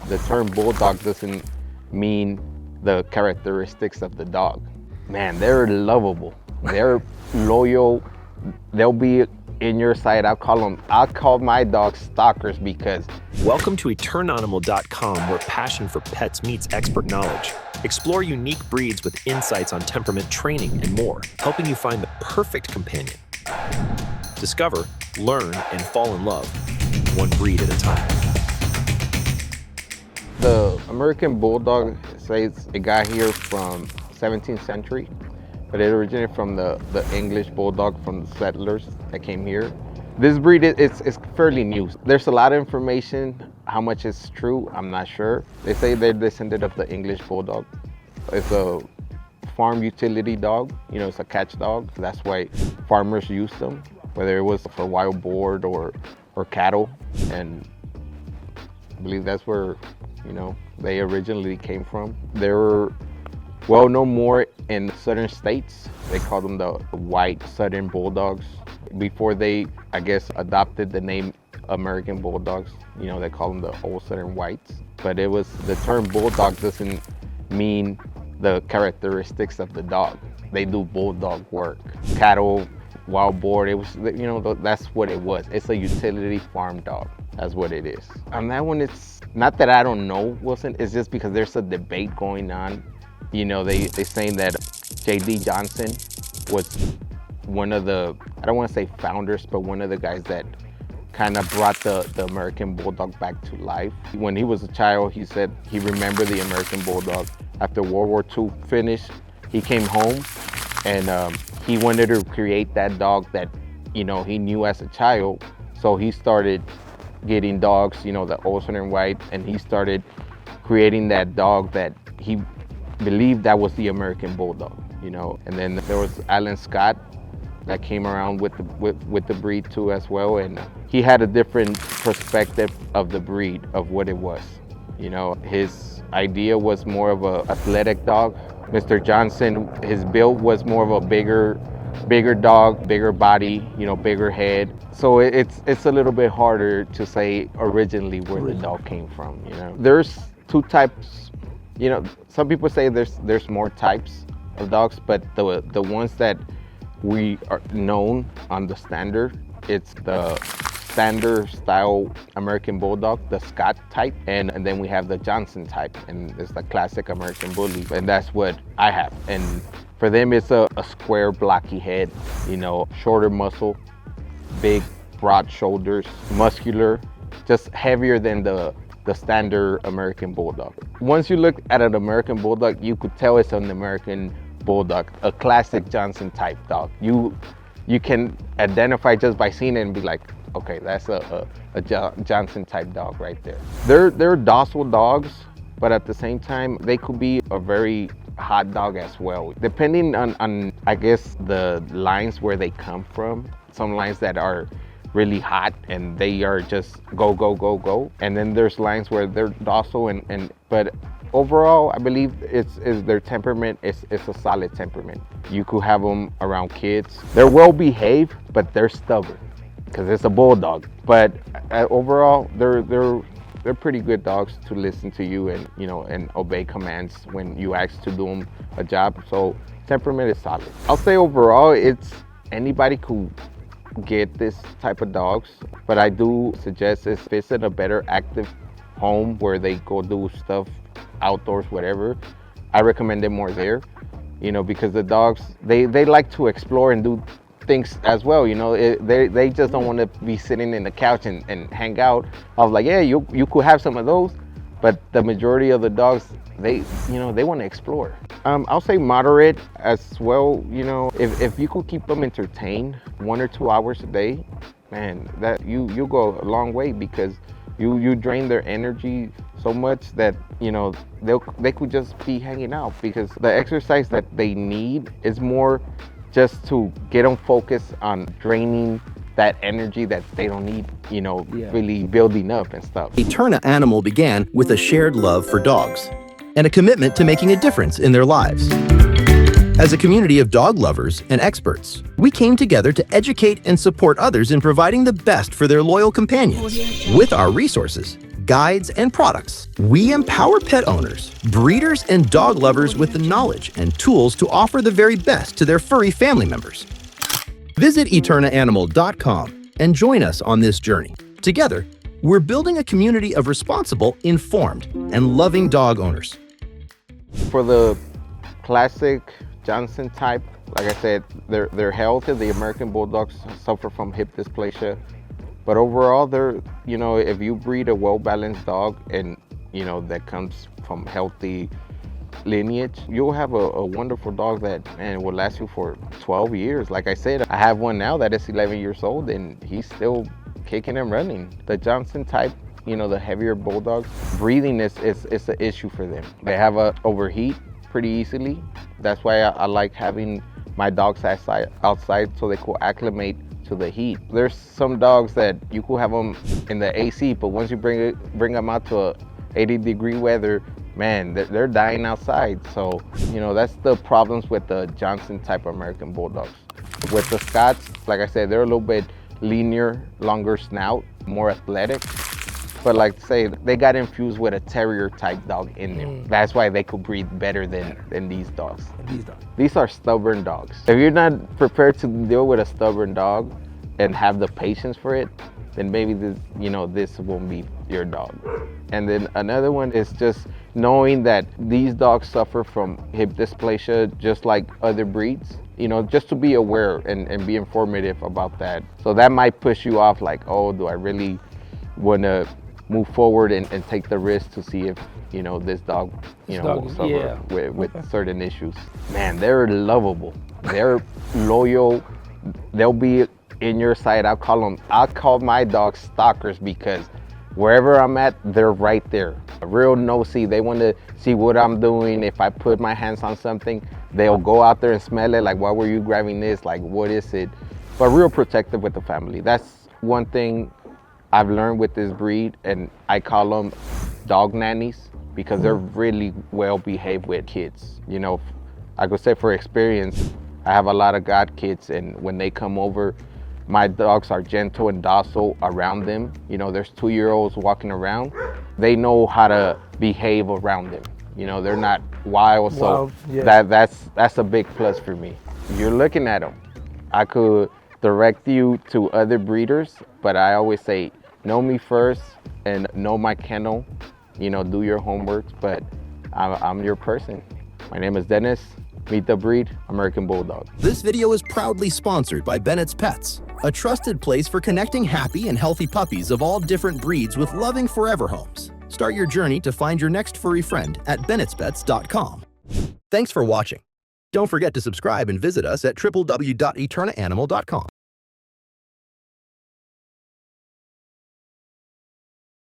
The term bulldog doesn't mean the characteristics of the dog. Man, they're lovable. They're loyal. They'll be in your sight. I'll call my dogs stalkers because. Welcome to EternAnimal.com, where passion for pets meets expert knowledge. Explore unique breeds with insights on temperament, training, and more, helping you find the perfect companion. Discover, learn, and fall in love, one breed at a time. The American Bulldog says it got here from 17th century, but it originated from the English Bulldog from the settlers that came here. This breed is fairly new. There's a lot of information. How much is true, I'm not sure. They say they're descended of the English Bulldog. It's a farm utility dog. You know, it's a catch dog. That's why farmers use them, whether it was for wild boar or cattle. And I believe that's where, you know, they originally came from. They were well known more in southern states. They call them the white southern bulldogs. Before they, I guess, adopted the name American Bulldogs, you know, they call them the old southern whites. But it was, the term bulldog doesn't mean the characteristics of the dog. They do bulldog work. Cattle, wild boar, it was, you know, that's what it was. It's a utility farm dog. That's what it is. On that one, it's not that I don't know, Wilson. It's just because there's a debate going on. You know, they saying that J.D. Johnson was one of the, I don't want to say founders, but one of the guys that kind of brought the American Bulldog back to life. When he was a child, he said he remembered the American Bulldog. After World War II finished, he came home and he wanted to create that dog that, you know, he knew as a child. So he started getting dogs, you know, the old southern white, and he started creating that dog that he believed that was the American Bulldog, you know. And then there was Alan Scott that came around with the breed too as well, and he had a different perspective of the breed, of what it was. You know, his idea was more of a athletic dog. Mr. Johnson, his build was more of a bigger dog, bigger body, you know, bigger head. So it's a little bit harder to say originally where the dog came from, you know. There's two types, you know, some people say there's more types of dogs, but the ones that we are known on the standard, it's the standard style American Bulldog, the Scott type, and then we have the Johnson type, and it's the classic American Bully, and that's what I have. And for them, it's a square, blocky head, you know, shorter muscle, big, broad shoulders, muscular, just heavier than the standard American Bulldog. Once you look at an American Bulldog, you could tell it's an American Bulldog, a classic Johnson type dog. You can identify just by seeing it and be like, okay, that's a Johnson type dog right there. They're docile dogs, but at the same time, they could be a very hot dog as well, depending on I guess the lines where they come from. Some lines that are really hot and they are just go go go go, and then there's lines where they're docile but overall, I believe it's their temperament is a solid temperament. You could have them around kids. They're well behaved, but they're stubborn because it's a bulldog. But overall, they're pretty good dogs to listen to you and, you know, and obey commands when you ask to do them a job. So temperament is solid. I'll say overall, it's anybody could get this type of dogs, but I do suggest is visit a better active home where they go do stuff outdoors, whatever. I recommend them more there, you know, because the dogs, they like to explore and do things as well, you know. They just don't want to be sitting in the couch and hang out. I was like, yeah, you could have some of those, but the majority of the dogs, they want to explore. I'll say moderate as well, you know. If you could keep them entertained 1 or 2 hours a day, man, that you go a long way, because you drain their energy so much that, you know, they could just be hanging out, because the exercise that they need is more just to get them focused on draining that energy that they don't need, you know, really building up and stuff. Eterna Animal began with a shared love for dogs and a commitment to making a difference in their lives. As a community of dog lovers and experts, we came together to educate and support others in providing the best for their loyal companions. With our resources, guides, and products, we empower pet owners, breeders, and dog lovers with the knowledge and tools to offer the very best to their furry family members. Visit eternaanimal.com and join us on this journey. Together, we're building a community of responsible, informed, and loving dog owners. For the classic Johnson type, like I said, they're healthy. The American Bulldogs suffer from hip dysplasia. But overall, they're, if you breed a well-balanced dog and, that comes from healthy lineage, you'll have a wonderful dog that, man, will last you for 12 years. Like I said, I have one now that is 11 years old and he's still kicking and running. The Johnson type, the heavier Bulldogs, breathing is an issue for them. They have a overheat pretty easily. That's why I like having my dogs outside so they could acclimate to the heat. There's some dogs that you could have them in the AC, but once you bring them out to a 80-degree weather, man, they're dying outside. So, that's the problems with the Johnson type American Bulldogs. With the Scots, like I said, they're a little bit leaner, longer snout, more athletic. But like I say, they got infused with a terrier type dog in them. That's why they could breed better than these dogs. These are stubborn dogs. If you're not prepared to deal with a stubborn dog and have the patience for it, then maybe this won't be your dog. And then another one is just knowing that these dogs suffer from hip dysplasia just like other breeds. Just to be aware and be informative about that. So that might push you off like, oh, do I really want to move forward and take the risk to see if, this dog, will suffer with certain issues. Man, they're lovable. They're loyal. They'll be in your sight. I'll call my dogs stalkers because wherever I'm at, they're right there. Real nosy. They want to see what I'm doing. If I put my hands on something, they'll go out there and smell it. Like, why were you grabbing this? Like, what is it? But real protective with the family. That's one thing I've learned with this breed, and I call them dog nannies because they're really well behaved with kids. I could say for experience, I have a lot of god kids, and when they come over, my dogs are gentle and docile around them. There's 2-year-olds walking around. They know how to behave around them. They're not wild, so that's a big plus for me. You're looking at them. I could direct you to other breeders, but I always say, know me first and know my kennel. Do your homework, but I'm your person. My name is Dennis. Meet the breed, American Bulldog. This video is proudly sponsored by Bennett's Pets, a trusted place for connecting happy and healthy puppies of all different breeds with loving forever homes. Start your journey to find your next furry friend at bennetspets.com. Thanks for watching. Don't forget to subscribe and visit us at www.eternaanimal.com.